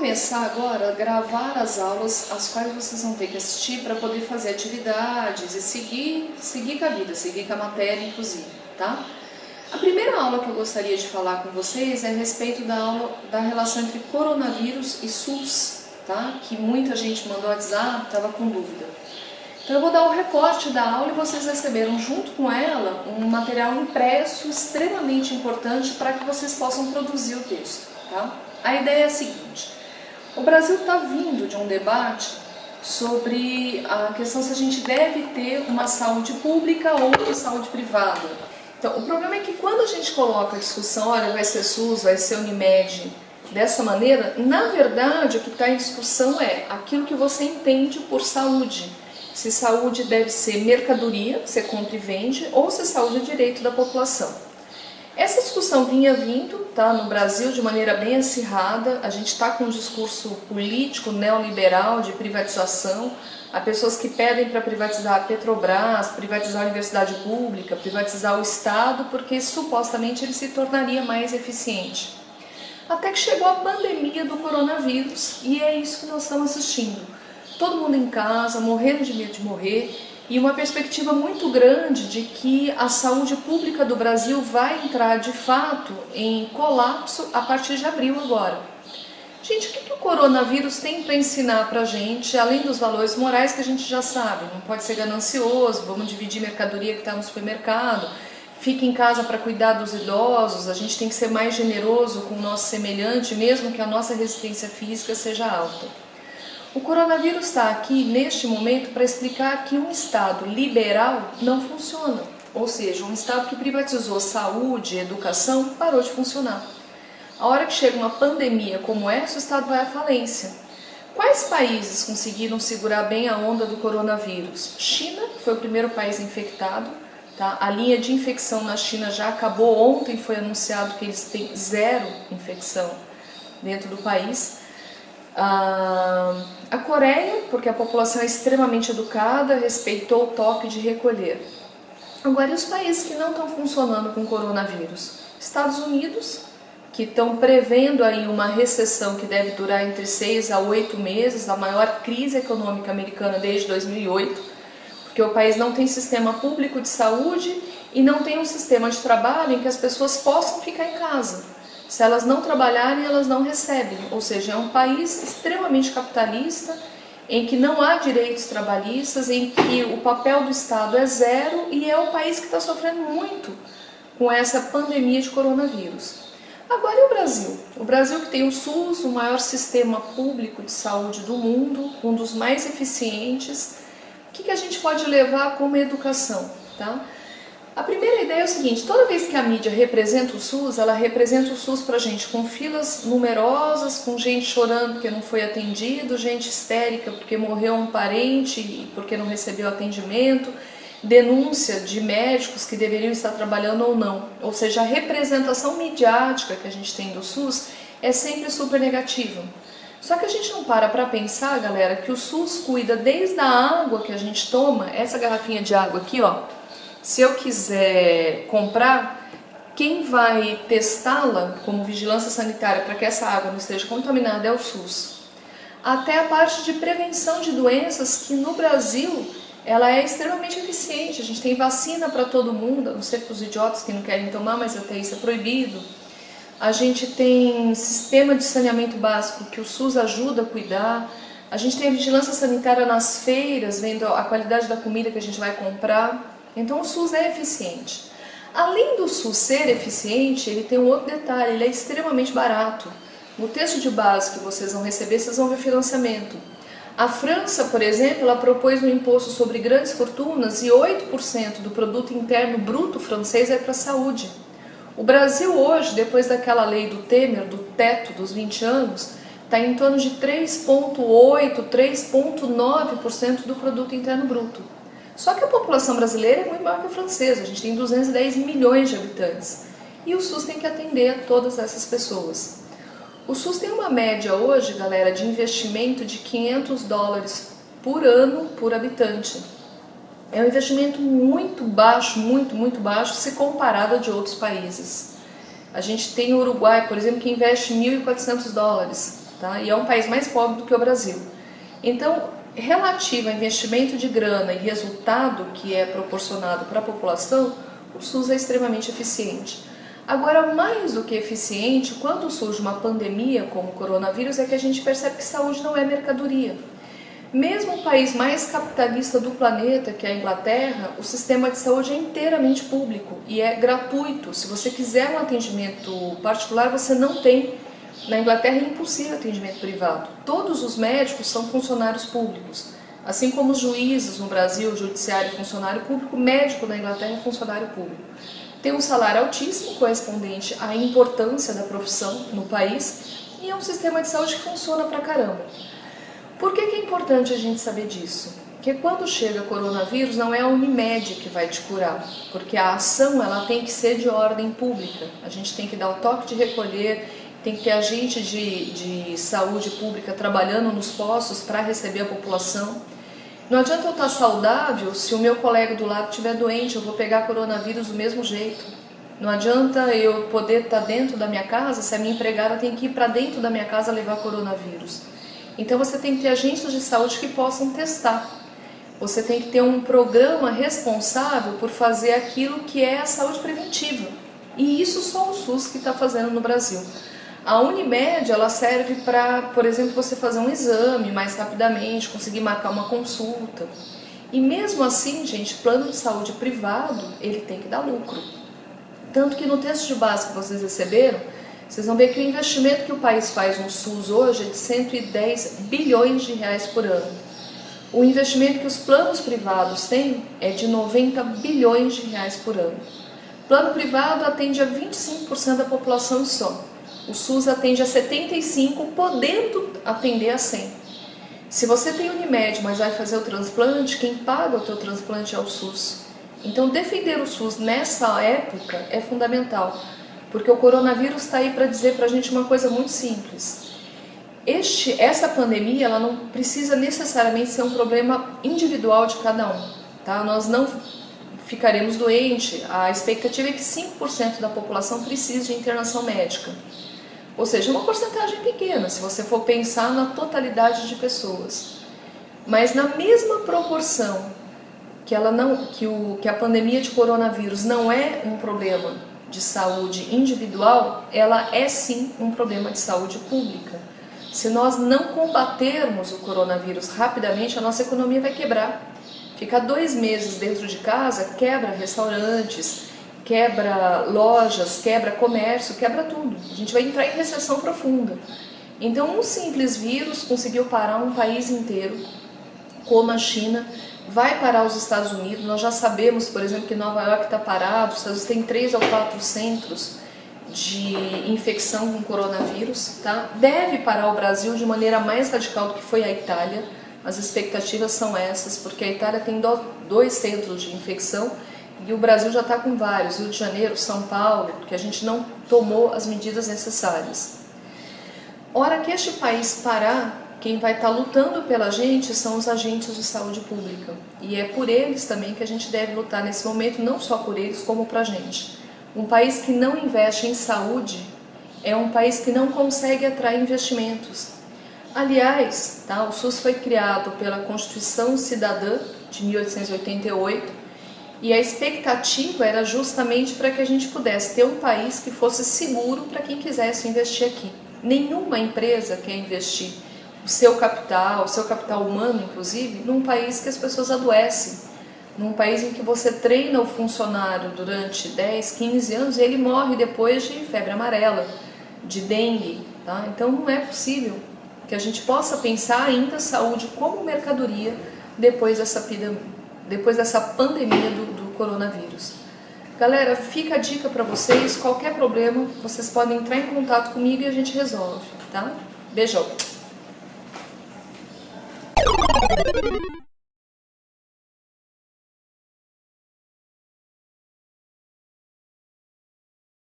começar agora a gravar as aulas, as quais vocês vão ter que assistir para poder fazer atividades e seguir com a vida, seguir com a matéria, inclusive, tá? A primeira aula que eu gostaria de falar com vocês é a respeito da relação entre coronavírus e SUS, tá? Que muita gente mandou WhatsApp, estava com dúvida. Então eu vou dar um recorte da aula e vocês receberam junto com ela um material impresso extremamente importante para que vocês possam produzir o texto, tá? A ideia é a seguinte: o Brasil está vindo de um debate sobre a questão se a gente deve ter uma saúde pública ou uma saúde privada. Então, o problema é que quando a gente coloca a discussão, olha, vai ser SUS, vai ser Unimed, dessa maneira, na verdade o que está em discussão é aquilo que você entende por saúde. Se saúde deve ser mercadoria, que você compra e vende, ou se saúde é direito da população. Essa discussão vinha vindo, tá, no Brasil de maneira bem acirrada. A gente está com um discurso político neoliberal de privatização. Há pessoas que pedem para privatizar a Petrobras, privatizar a universidade pública, privatizar o Estado, porque supostamente ele se tornaria mais eficiente. Até que chegou a pandemia do coronavírus e é isso que nós estamos assistindo. Todo mundo em casa, morrendo de medo de morrer, e uma perspectiva muito grande de que a saúde pública do Brasil vai entrar de fato em colapso a partir de abril agora. Gente, o que o coronavírus tem para ensinar para a gente, além dos valores morais que a gente já sabe? Não pode ser ganancioso, vamos dividir mercadoria que está no supermercado, fica em casa para cuidar dos idosos, a gente tem que ser mais generoso com o nosso semelhante, mesmo que a nossa resistência física seja alta. O coronavírus está aqui, neste momento, para explicar que um Estado liberal não funciona. Ou seja, um Estado que privatizou saúde e educação parou de funcionar. A hora que chega uma pandemia como essa, o Estado vai à falência. Quais países conseguiram segurar bem a onda do coronavírus? China, que foi o primeiro país infectado. Tá? A linha de infecção na China já acabou. Ontem foi anunciado que eles têm 0 infecção dentro do país. A Coreia, porque a população é extremamente educada, respeitou o toque de recolher. Agora, e os países que não estão funcionando com o coronavírus? Estados Unidos, que estão prevendo aí uma recessão que deve durar entre 6 a 8 meses, a maior crise econômica americana desde 2008, porque o país não tem sistema público de saúde e não tem um sistema de trabalho em que as pessoas possam ficar em casa. Se elas não trabalharem, elas não recebem. Ou seja, é um país extremamente capitalista, em que não há direitos trabalhistas, em que o papel do Estado é 0 e é o país que está sofrendo muito com essa pandemia de coronavírus. Agora, e o Brasil? O Brasil que tem o SUS, o maior sistema público de saúde do mundo, um dos mais eficientes. O que a gente pode levar como educação, tá? A primeira ideia é o seguinte: toda vez que a mídia representa o SUS, ela representa o SUS para gente com filas numerosas, com gente chorando porque não foi atendido, gente histérica porque morreu um parente e porque não recebeu atendimento, denúncia de médicos que deveriam estar trabalhando ou não. Ou seja, a representação midiática que a gente tem do SUS é sempre super negativa. Só que a gente não para pensar, galera, que o SUS cuida desde a água que a gente toma, essa garrafinha de água aqui, ó. Se eu quiser comprar, quem vai testá-la como vigilância sanitária para que essa água não esteja contaminada é o SUS. Até a parte de prevenção de doenças, que no Brasil ela é extremamente eficiente. A gente tem vacina para todo mundo, a não ser para os idiotas que não querem tomar, mas até isso é proibido. A gente tem sistema de saneamento básico que o SUS ajuda a cuidar. A gente tem a vigilância sanitária nas feiras, vendo a qualidade da comida que a gente vai comprar. Então o SUS é eficiente. Além do SUS ser eficiente, ele tem um outro detalhe: ele é extremamente barato. No texto de base que vocês vão receber, vocês vão ver financiamento. A França, por exemplo, ela propôs um imposto sobre grandes fortunas e 8% do produto interno bruto francês é para a saúde. O Brasil hoje, depois daquela lei do Temer, do teto dos 20 anos, está em torno de 3,8%, 3,9% do produto interno bruto. Só que a população brasileira é muito maior que a francesa, a gente tem 210 milhões de habitantes. E o SUS tem que atender a todas essas pessoas. O SUS tem uma média hoje, galera, de investimento de $500 por ano por habitante. É um investimento muito baixo, muito baixo, se comparado a de outros países. A gente tem o Uruguai, por exemplo, que investe $1.400. tá? E é um país mais pobre do que o Brasil. Então, relativo a investimento de grana e resultado que é proporcionado para a população, o SUS é extremamente eficiente. Agora, mais do que eficiente, quando surge uma pandemia como o coronavírus, é que a gente percebe que saúde não é mercadoria. Mesmo o país mais capitalista do planeta, que é a Inglaterra, o sistema de saúde é inteiramente público e é gratuito. Se você quiser um atendimento particular, você não tem. Na Inglaterra é impossível atendimento privado. Todos os médicos são funcionários públicos. Assim como os juízes no Brasil, judiciário é funcionário público, médico na Inglaterra é funcionário público. Tem um salário altíssimo, correspondente à importância da profissão no país, e é um sistema de saúde que funciona pra caramba. Por que é importante a gente saber disso? Porque quando chega coronavírus, não é a Unimed que vai te curar, porque a ação ela tem que ser de ordem pública. A gente tem que dar o toque de recolher, tem que ter agente de saúde pública trabalhando nos postos para receber a população. Não adianta eu estar saudável se o meu colega do lado estiver doente, eu vou pegar coronavírus do mesmo jeito. Não adianta eu poder estar dentro da minha casa se a minha empregada tem que ir para dentro da minha casa levar coronavírus. Então você tem que ter agentes de saúde que possam testar. Você tem que ter um programa responsável por fazer aquilo que é a saúde preventiva. E isso só o SUS que está fazendo no Brasil. A Unimed, ela serve para, por exemplo, você fazer um exame mais rapidamente, conseguir marcar uma consulta. E mesmo assim, gente, plano de saúde privado, ele tem que dar lucro. Tanto que no texto de base que vocês receberam, vocês vão ver que o investimento que o país faz no SUS hoje é de 110 bilhões de reais por ano. O investimento que os planos privados têm é de 90 bilhões de reais por ano. O plano privado atende a 25% da população só. O SUS atende a 75%, podendo atender a 100%. Se você tem Unimed, mas vai fazer o transplante, quem paga o teu transplante é o SUS. Então, defender o SUS nessa época é fundamental, porque o coronavírus está aí para dizer para a gente uma coisa muito simples. Essa pandemia ela não precisa necessariamente ser um problema individual de cada um. Tá? Nós não ficaremos doentes, a expectativa é que 5% da população precise de internação médica. Ou seja, uma porcentagem pequena, se você for pensar na totalidade de pessoas. Mas na mesma proporção que a pandemia de coronavírus não é um problema de saúde individual, ela é sim um problema de saúde pública. Se nós não combatermos o coronavírus rapidamente, a nossa economia vai quebrar. Ficar 2 meses dentro de casa quebra restaurantes, quebra lojas, quebra comércio, quebra tudo. A gente vai entrar em recessão profunda. Então, um simples vírus conseguiu parar um país inteiro, como a China, vai parar os Estados Unidos. Nós já sabemos, por exemplo, que Nova York está parado, os Estados Unidos tem 3 ou 4 centros de infecção com coronavírus. Tá? Deve parar o Brasil de maneira mais radical do que foi a Itália. As expectativas são essas, porque a Itália tem 2 centros de infecção, e o Brasil já está com vários, Rio de Janeiro, São Paulo, que a gente não tomou as medidas necessárias. Hora que este país parar, quem vai estar lutando pela gente são os agentes de saúde pública. E é por eles também que a gente deve lutar nesse momento, não só por eles, como para a gente. Um país que não investe em saúde é um país que não consegue atrair investimentos. Aliás, tá, o SUS foi criado pela Constituição Cidadã de 1888, e a expectativa era justamente para que a gente pudesse ter um país que fosse seguro para quem quisesse investir aqui. Nenhuma empresa quer investir o seu capital humano, inclusive, num país que as pessoas adoecem. Num país em que você treina o funcionário durante 10, 15 anos e ele morre depois de febre amarela, de dengue. Tá? Então não é possível que a gente possa pensar ainda a saúde como mercadoria depois dessa pandemia do coronavírus. Galera, fica a dica para vocês, qualquer problema, vocês podem entrar em contato comigo e a gente resolve, tá? Beijão!